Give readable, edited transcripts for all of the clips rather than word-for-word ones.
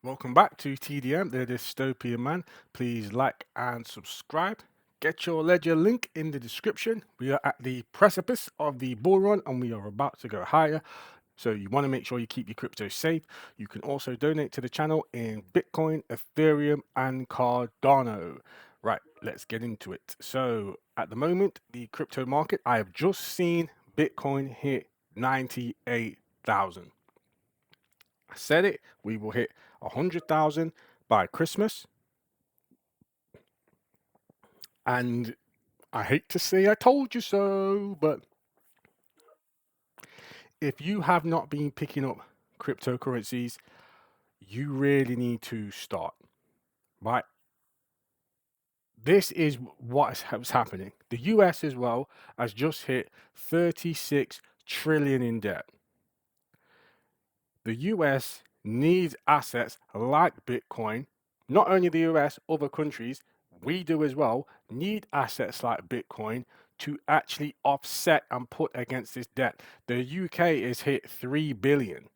Welcome back to TDM, the Dystopian Man. Please like and subscribe. Get your ledger link in the description. We are at the precipice of the bull run and we are about to go higher. So you want to make sure you keep your crypto safe. You can also donate to the channel in Bitcoin, Ethereum, and Cardano. Right, let's get into it. So at the moment, the crypto market, I have just seen Bitcoin hit 98,000. I said it, we will hit 100,000 by Christmas. And I hate to say I told you so, but if you have not been picking up cryptocurrencies, you really need to start, right? This is what is happening. The US as well has just hit 36 trillion in debt. The US needs assets like Bitcoin. Not only the US, other countries, we do as well, need assets like Bitcoin to actually offset and put against this debt. The UK has hit 3 billion.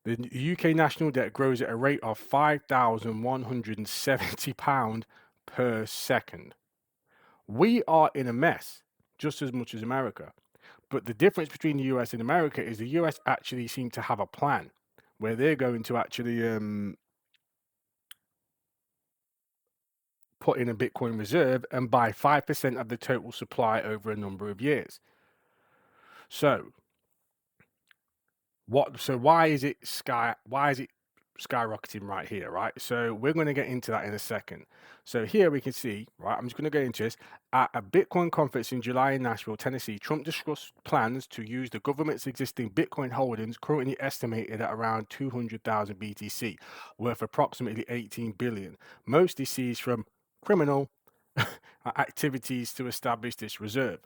The UK national debt grows at a rate of £5,170 per second. We are in a mess just as much as America. But the difference between the US and America is the US actually seem to have a plan where they're going to actually put in a Bitcoin reserve and buy 5% of the total supply over a number of years. So why is it skyrocketing right here, right? So we're going to get into that in a second. So here we can see, right, I'm just going to go into this. At a Bitcoin conference in July in Nashville, Tennessee, Trump discussed plans to use the government's existing Bitcoin holdings, currently estimated at around 200,000 BTC, worth approximately 18 billion, mostly seized from criminal activities, to establish this reserve.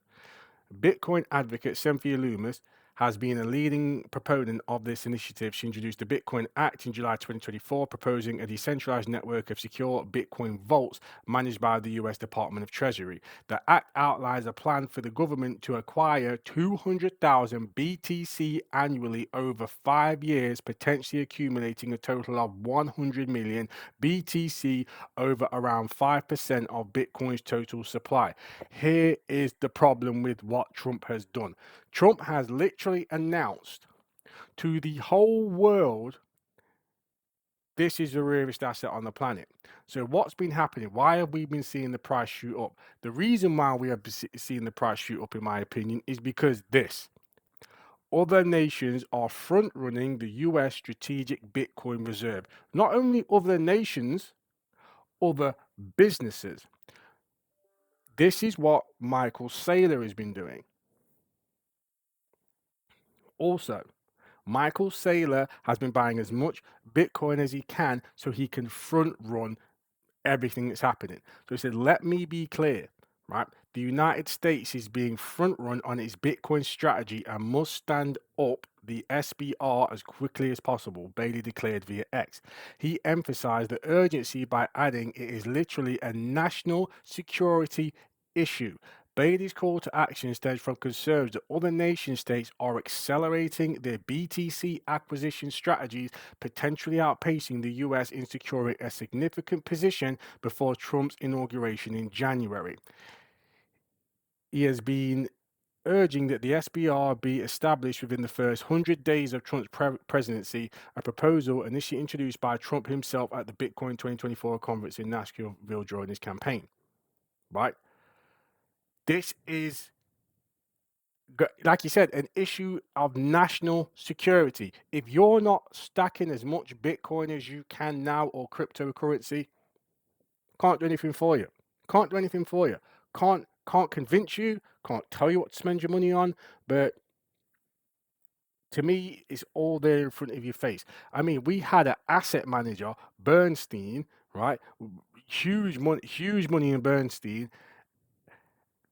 Bitcoin advocate Cynthia Loomis has been a leading proponent of this initiative. She introduced the Bitcoin Act in July 2024, proposing a decentralized network of secure Bitcoin vaults managed by the US Department of Treasury. The act outlines a plan for the government to acquire 200,000 BTC annually over 5 years, potentially accumulating a total of 100 million BTC, over around 5% of Bitcoin's total supply. Here is the problem with what Trump has done. Trump has literally announced to the whole world this is the rarest asset on the planet. So what's been happening? Why have we been seeing the price shoot up? The reason why we have been seeing the price shoot up, in my opinion, is because other nations are front running the US strategic Bitcoin reserve. Not only other nations, other businesses. This is what Michael Saylor has been doing. Also, Michael Saylor has been buying as much Bitcoin as he can so he can front run everything that's happening. So he said, let me be clear, right? The United States is being front run on its Bitcoin strategy and must stand up the SBR as quickly as possible, Bailey declared via X. He emphasized the urgency by adding it is literally a national security issue. Bailey's call to action stems from concerns that other nation states are accelerating their BTC acquisition strategies, potentially outpacing the US in securing a significant position before Trump's inauguration in January. He has been urging that the SBR be established within the first 100 days of Trump's presidency, a proposal initially introduced by Trump himself at the Bitcoin 2024 conference in Nashville during his campaign. Right? This is, like you said, an issue of national security. If you're not stacking as much Bitcoin as you can now, or cryptocurrency, can't do anything for you. Can't do anything for you. Can't convince you. Can't tell you what to spend your money on. But to me, it's all there in front of your face. I mean, we had an asset manager, Bernstein, right? Huge money in Bernstein.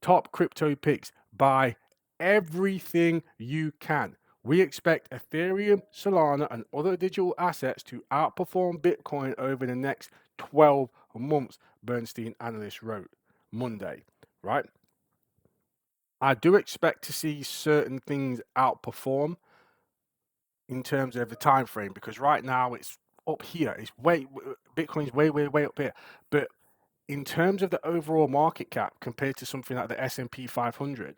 Top crypto picks. Buy everything you can. We expect Ethereum, Solana, and other digital assets to outperform Bitcoin over the next 12 months, Bernstein analyst wrote Monday, right? I do expect to see certain things outperform, in terms of the time frame, because right now it's up here. It's Bitcoin's way up here. But in terms of the overall market cap compared to something like the S&P 500,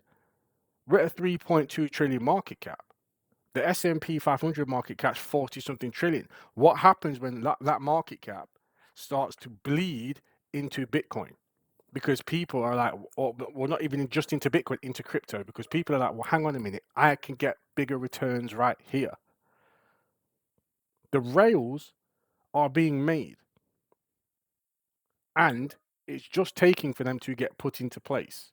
we're at a 3.2 trillion market cap. The S&P 500 market cap's 40 something trillion. What happens when that market cap starts to bleed into Bitcoin? Because people are like, well, not even just into Bitcoin, into crypto, because people are like, well, hang on a minute, I can get bigger returns right here. The rails are being made, and it's just taking for them to get put into place.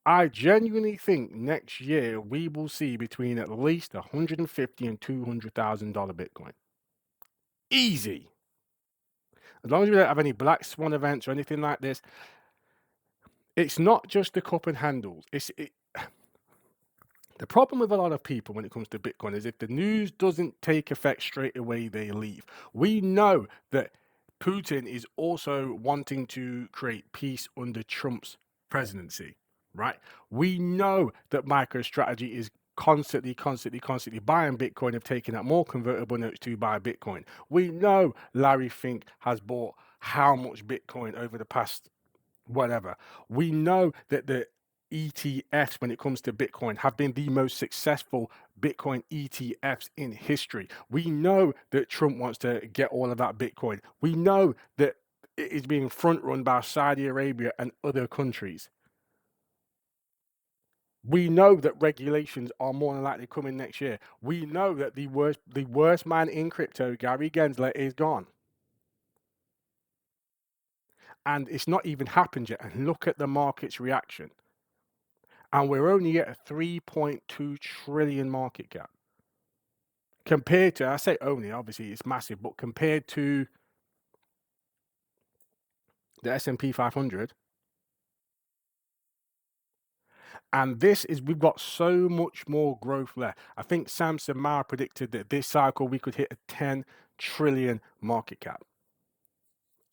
I genuinely think next year we will see between at least $150,000 and $200,000 Bitcoin. Easy. As long as we don't have any black swan events or anything like this, it's not just the cup and handles. The problem with a lot of people when it comes to Bitcoin is if the news doesn't take effect straight away, they leave. We know that Putin is also wanting to create peace under Trump's presidency, right? We know that MicroStrategy is constantly buying Bitcoin, have taken out more convertible notes to buy Bitcoin. We know Larry Fink has bought how much Bitcoin over the past whatever. We know that the ETFs, when it comes to Bitcoin, have been the most successful Bitcoin ETFs in history. We know that Trump wants to get all of that Bitcoin. We know that it is being front run by Saudi Arabia and other countries. We know that regulations are more than likely coming next year. We know that the worst man in crypto, Gary Gensler, is gone. And it's not even happened yet. And look at the market's reaction. And we're only at a 3.2 trillion market cap. Compared to, I say only, obviously it's massive, but compared to the S&P 500, and this is, we've got so much more growth left. I think Sam Samara predicted that this cycle we could hit a 10 trillion market cap.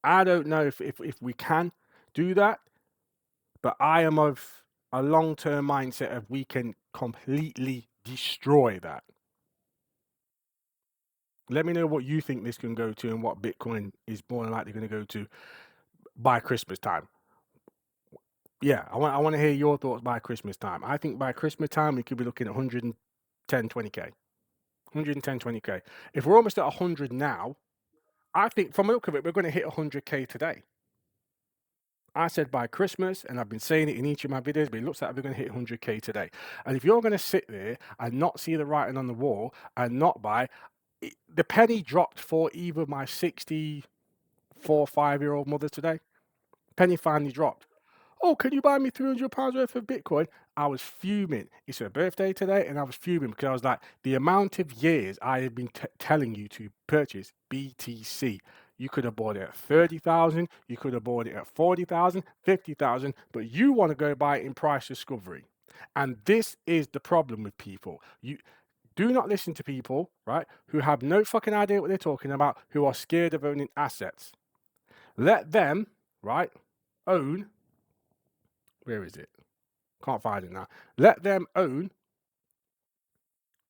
I don't know if we can do that, but I am of a long-term mindset of we can completely destroy that. Let me know what you think this can go to and what Bitcoin is more than likely going to go to by Christmas time. Yeah, I want to hear your thoughts by Christmas time. I think by Christmas time we could be looking at 110, 20K. 110, 20K. If we're almost at 100 now, I think from a look of it, we're going to hit 100K today. I said by Christmas, and I've been saying it in each of my videos, but it looks like we're going to hit 100K today. And if you're going to sit there and not see the writing on the wall and not buy, the penny dropped for either my 64, 5-year-old mother today. Penny finally dropped. Oh, can you buy me £300 worth of Bitcoin? I was fuming. It's her birthday today, and I was fuming because I was like, the amount of years I have been telling you to purchase BTC. You could have bought it at 30,000, you could have bought it at 40,000, 50,000, but you want to go buy it in price discovery. And this is the problem with people. You do not listen to people, right, who have no fucking idea what they're talking about, who are scared of owning assets. Let them, right, own. Where is it? Can't find it now. Let them own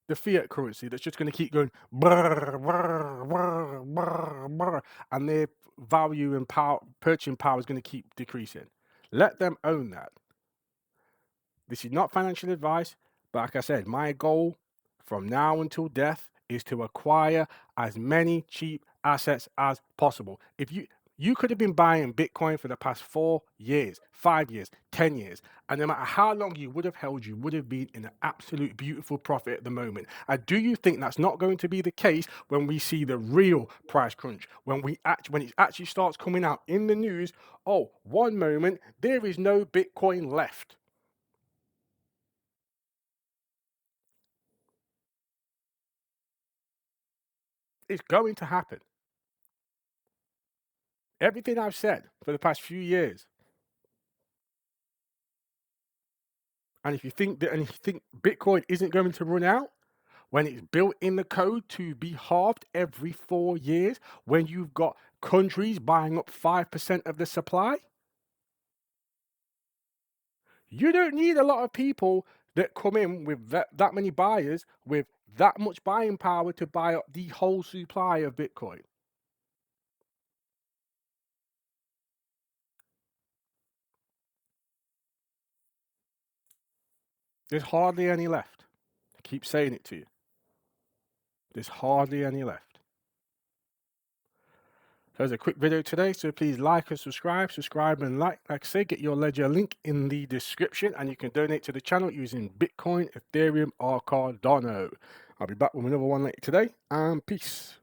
the fiat currency that's just going to keep going, brr, brr, brr, brr, brr, and their value and power, purchasing power is going to keep decreasing. Let them own that. This is not financial advice, but like I said, my goal from now until death is to acquire as many cheap assets as possible. If you could have been buying Bitcoin for the past 4 years, 5 years, 10 years, and no matter how long you would have held, you would have been in an absolute beautiful profit at the moment. And do you think that's not going to be the case when we see the real price crunch? When it actually starts coming out in the news, oh, one moment, there is no Bitcoin left. It's going to happen. Everything I've said for the past few years. And if you think Bitcoin isn't going to run out, when it's built in the code to be halved every 4 years, when you've got countries buying up 5% of the supply, you don't need a lot of people that come in with that many buyers with that much buying power to buy up the whole supply of Bitcoin. There's hardly any left. I keep saying it to you. There's hardly any left. So there's a quick video today, so please like and subscribe and like I say, get your Ledger link in the description, and you can donate to the channel using Bitcoin, Ethereum, or Cardano. I'll be back with another one later today, and peace.